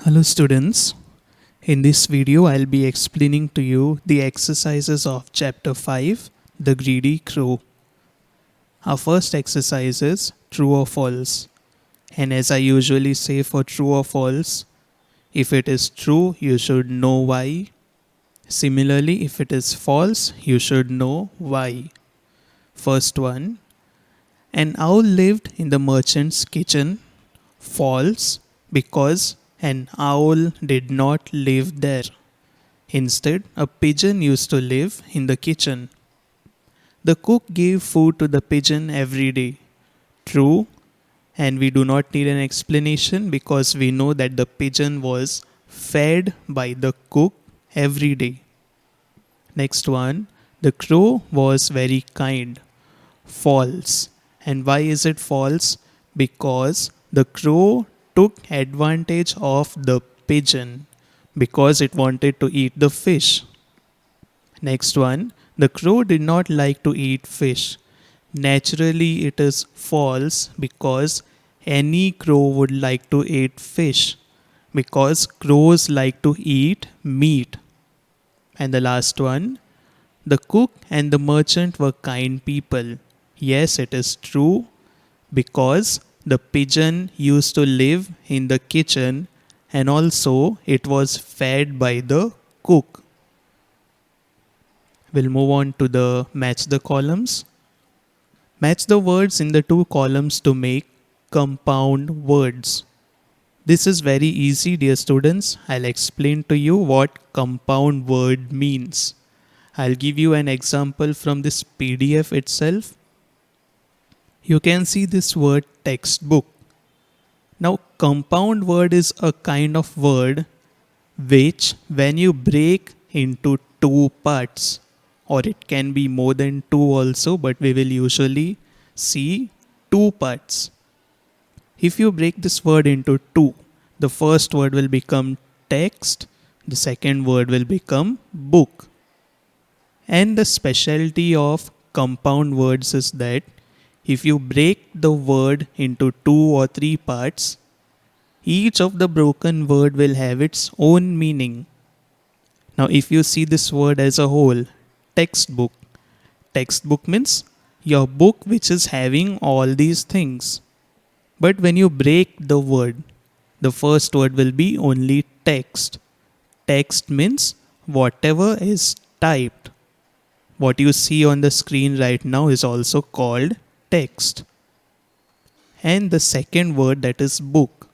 Hello students, in this video I'll be explaining to you the exercises of chapter 5, The Greedy Crow. Our first exercise is true or false, and as I usually say for true or false, if it is true you should know why. Similarly, if it is false you should know why. First one, an owl lived in the merchant's kitchen. False, because an owl did not live there. Instead, a pigeon used to live in the kitchen. The cook gave food to the pigeon every day. True, and we do not need an explanation because we know that the pigeon was fed by the cook every day. Next one, the crow was very kind. False. And why is it false? Because the crow took advantage of the pigeon because it wanted to eat the fish. Next one, the crow did not like to eat fish. Naturally, it is false because any crow would like to eat fish because crows like to eat meat. And the last one, the cook and the merchant were kind people. Yes, it is true because the pigeon used to live in the kitchen and also it was fed by the cook. We'll move on to the match the columns. Match the words in the two columns to make compound words. This is very easy, dear students. I'll explain to you what compound word means. I'll give you an example from this PDF itself. You can see this word textbook. Now, compound word is a kind of word which, when you break into two parts, or it can be more than two also, but we will usually see two parts. If you break this word into two, the first word will become text, the second word will become book. And the specialty of compound words is that if you break the word into two or three parts, each of the broken word will have its own meaning. Now, if you see this word as a whole, textbook. Textbook means your book which is having all these things. But when you break the word, the first word will be only text. Text means whatever is typed. What you see on the screen right now is also called text. And the second word, that is book.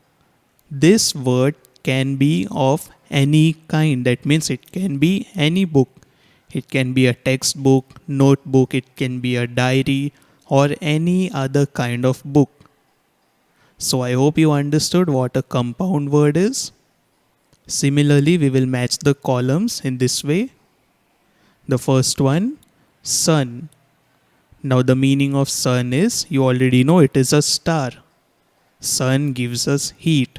This word can be of any kind. That means it can be any book. It can be a textbook, notebook, it can be a diary or any other kind of book. So I hope you understood what a compound word is. Similarly, we will match the columns in this way. The first one, sun. Now the meaning of sun is, you already know, it is a star. Sun gives us heat.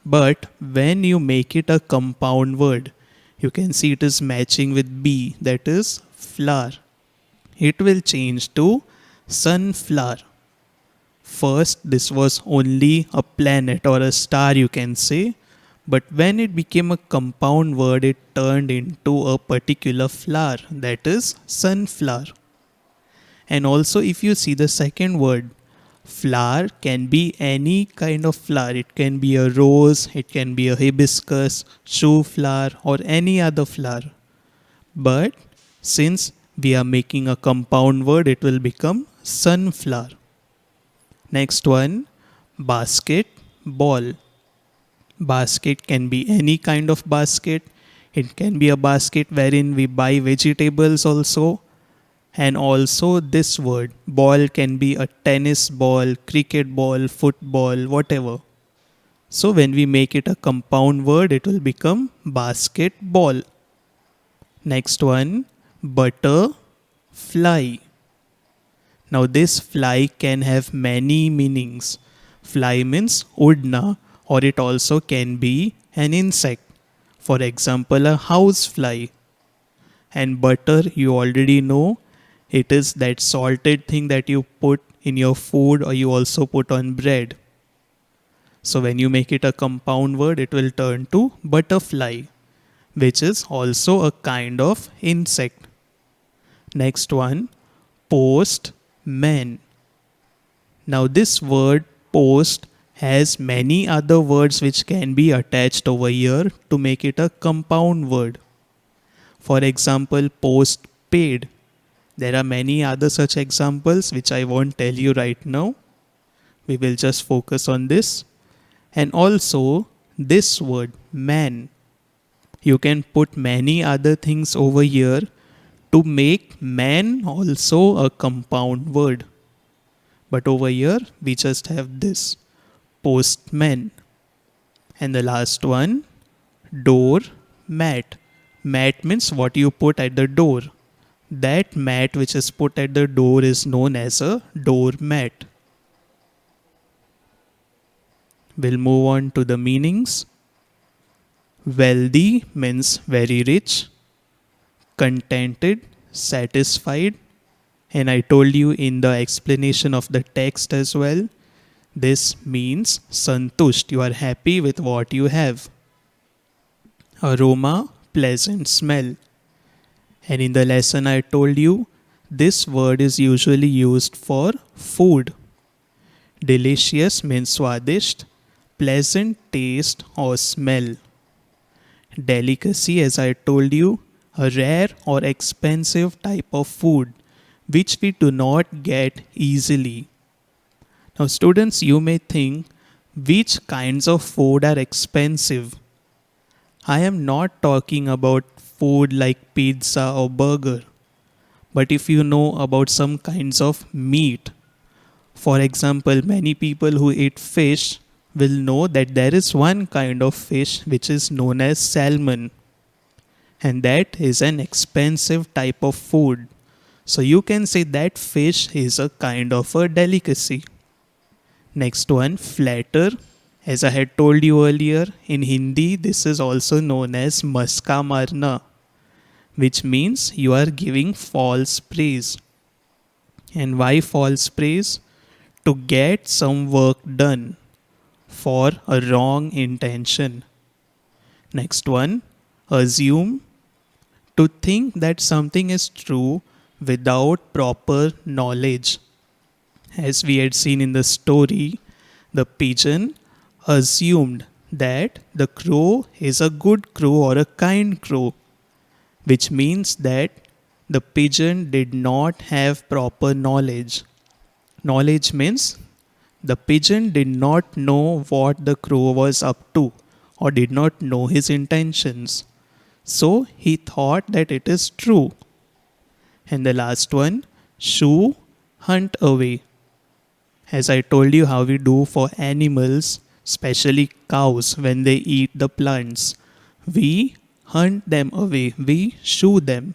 But when you make it a compound word, you can see it is matching with B, that is flower. It will change to sunflower. First, this was only a planet or a star, you can say. But when it became a compound word, it turned into a particular flower, that is sunflower. And also, if you see the second word, flower can be any kind of flower. It can be a rose, it can be a hibiscus, shoe flower, or any other flower. But since we are making a compound word, it will become sunflower. Next one, basket, ball. Basket can be any kind of basket. It can be a basket wherein we buy vegetables also. And also this word, ball, can be a tennis ball, cricket ball, football, whatever. So when we make it a compound word, it will become basketball. Next one, butterfly. Now this fly can have many meanings. Fly means udna, or it also can be an insect. For example, a house fly. And butter, you already know, it is that salted thing that you put in your food or you also put on bread. So when you make it a compound word, it will turn to butterfly, which is also a kind of insect. Next one, postman. Now this word post has many other words which can be attached over here to make it a compound word. For example, postpaid. There are many other such examples which I won't tell you right now. We will just focus on this. And also this word man. You can put many other things over here to make man also a compound word. But over here we just have this postman. And the last one, door mat. Mat means what you put at the door. That mat which is put at the door is known as a doormat. We'll move on to the meanings. Wealthy means very rich, contented, satisfied, and I told you in the explanation of the text as well, this means santusht, you are happy with what you have. Aroma, pleasant smell. And in the lesson I told you, this word is usually used for food. Delicious means swadisht, pleasant taste or smell. Delicacy, as I told you, a rare or expensive type of food which we do not get easily. Now students, you may think which kinds of food are expensive. I am not talking about food like pizza or burger, but if you know about some kinds of meat, for example, many people who eat fish will know that there is one kind of fish which is known as salmon, and that is an expensive type of food. So you can say that fish is a kind of a delicacy. Next one, flatter. As I had told you earlier, in Hindi this is also known as maska marna, which means you are giving false praise. And why false praise? To get some work done for a wrong intention. Next one, assume. To think that something is true without proper knowledge. As we had seen in the story, the pigeon assumed that the crow is a good crow or a kind crow, which means that the pigeon did not have proper knowledge. Knowledge means the pigeon did not know what the crow was up to or did not know his intentions. So he thought that it is true. And the last one, shoo, hunt away. As I told you how we do for animals, especially cows when they eat the plants, we hunt them away, we shoo them.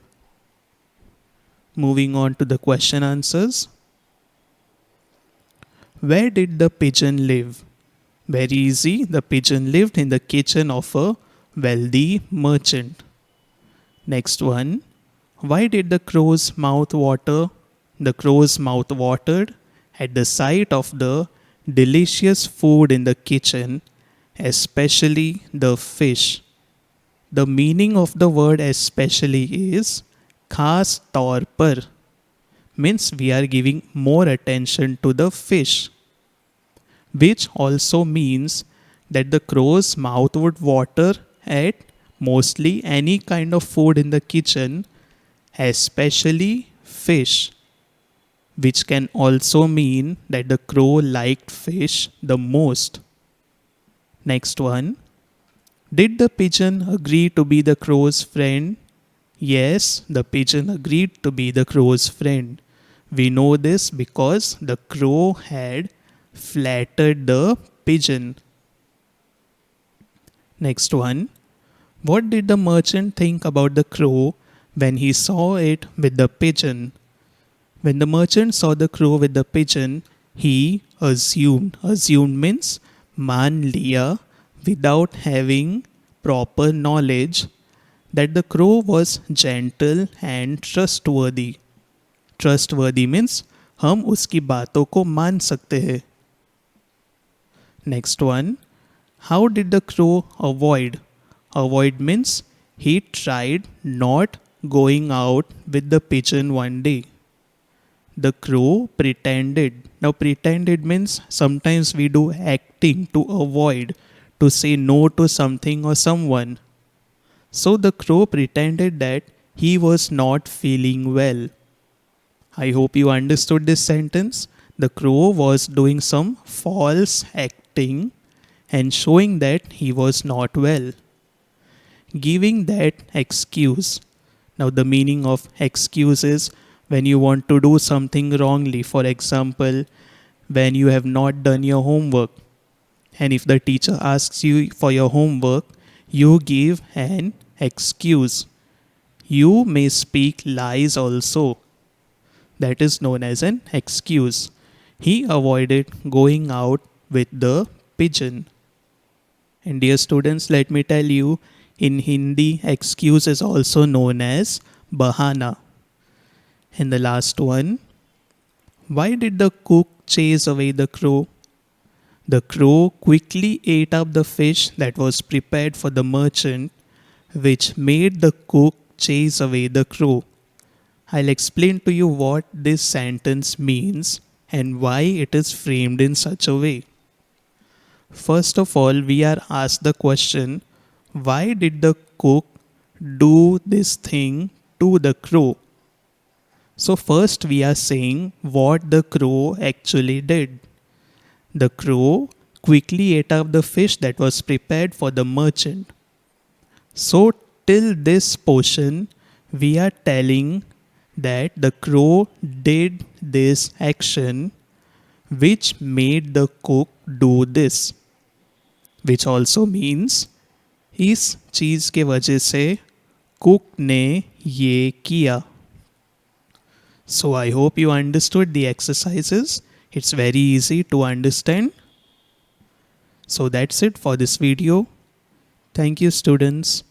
Moving on to the question answers. Where did the pigeon live? Very easy, the pigeon lived in the kitchen of a wealthy merchant. Next one, why did the crow's mouth water? The crow's mouth watered at the sight of the delicious food in the kitchen, especially the fish. The meaning of the word especially is khas taur par, means we are giving more attention to the fish, which also means that the crow's mouth would water at mostly any kind of food in the kitchen, especially fish, which can also mean that the crow liked fish the most. Next one. Did the pigeon agree to be the crow's friend? Yes, the pigeon agreed to be the crow's friend. We know this because the crow had flattered the pigeon. Next one. What did the merchant think about the crow when he saw it with the pigeon? When the merchant saw the crow with the pigeon, he assumed. Assumed means मान लिया without having proper knowledge that the crow was gentle and trustworthy. Trustworthy means हम उसकी बातों को मान सकते हैं. Next one. How did the crow avoid? Avoid means he tried not going out with the pigeon one day. The crow pretended. Now, pretended means sometimes we do acting to avoid, to say no to something or someone. So, the crow pretended that he was not feeling well. I hope you understood this sentence. The crow was doing some false acting and showing that he was not well, giving that excuse. Now, the meaning of excuse is when you want to do something wrongly. For example, when you have not done your homework, and if the teacher asks you for your homework, you give an excuse. You may speak lies also. That is known as an excuse. He avoided going out with the pigeon. And dear students, let me tell you, in Hindi, excuse is also known as bahana. And the last one, why did the cook chase away the crow? The crow quickly ate up the fish that was prepared for the merchant, which made the cook chase away the crow. I'll explain to you what this sentence means and why it is framed in such a way. First of all, we are asked the question, why did the cook do this thing to the crow? So, first we are saying what the crow actually did. The crow quickly ate up the fish that was prepared for the merchant. So, till this portion, we are telling that the crow did this action which made the cook do this, which also means इस चीज के वजह से cook ने ये किया. So I hope you understood the exercises. It's very easy to understand. So that's it for this video. Thank you, students.